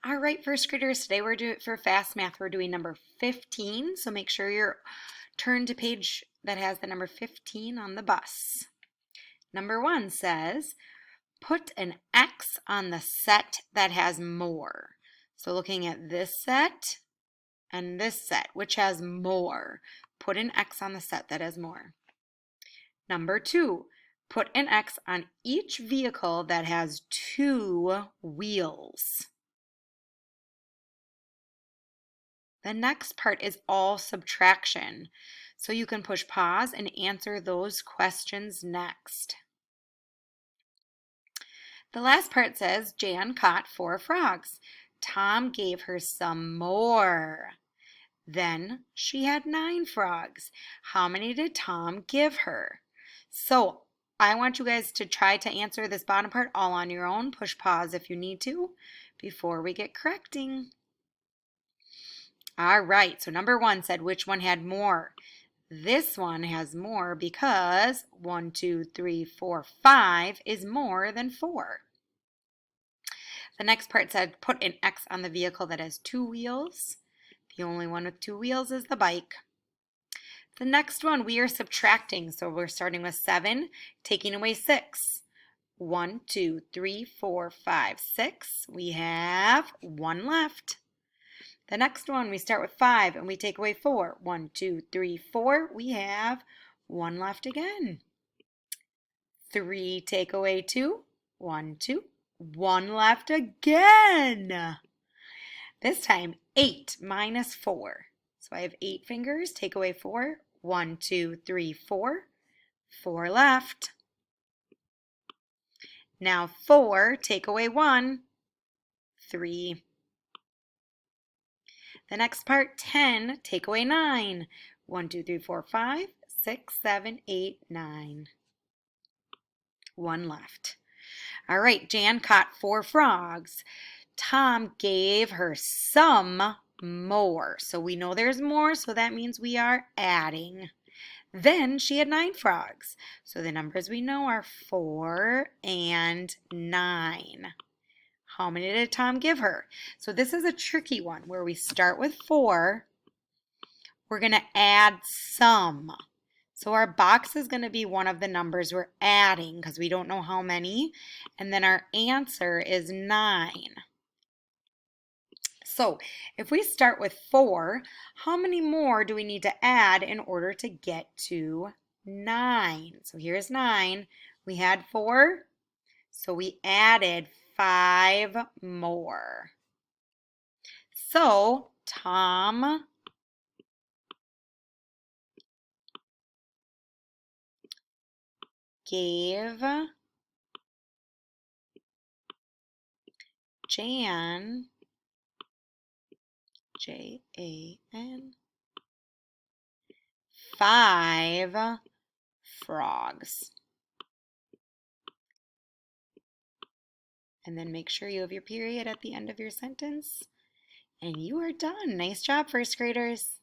All right, first graders, today we're doing for fast math, we're doing number 15. So make sure you're turned to page that has the number 15 on the bus. Number 1 says, put an X on the set that has more. So looking at this set and this set, which has more, put an X on the set that has more. Number 2, put an X on each vehicle that has 2 wheels. The next part is all subtraction. So you can push pause and answer those questions next. The last part says Jan caught 4 frogs. Tom gave her some more. Then she had 9 frogs. How many did Tom give her? So I want you guys to try to answer this bottom part all on your own. Push pause if you need to before we get correcting. All right, so number 1 said which one had more. This one has more because 1, 2, 3, 4, 5 is more than 4. The next part said put an X on the vehicle that has 2 wheels. The only one with 2 wheels is the bike. The next one we are subtracting, so we're starting with 7, taking away 6. 1, 2, 3, 4, 5, 6. We have 1 left. The next one, we start with 5 and we take away 4. 1, 2, 3, 4. We have 1 left again. 3 take away 2. 1, 2. 1 left again. This time 8 minus 4. So I have 8 fingers. Take away 4. 1, 2, 3, 4. 4 left. Now 4 take away 1. 3. The next part, 10, take away 9. 1, 2, 3, 4, 5, 6, 7, 8, 9. 1 left. All right, Jan caught 4 frogs. Tom gave her some more. So we know there's more, so that means we are adding. Then she had 9 frogs. So the numbers we know are 4 and 9. How many did Tom give her? So this is a tricky one where we start with 4. We're going to add some. So our box is going to be one of the numbers we're adding because we don't know how many. And then our answer is 9. So if we start with 4, how many more do we need to add in order to get to 9? So here's 9. We had 4, so we added 5 more. So Tom gave Jan, Jan, 5 frogs. And then make sure you have your period at the end of your sentence. And you are done. Nice job, first graders.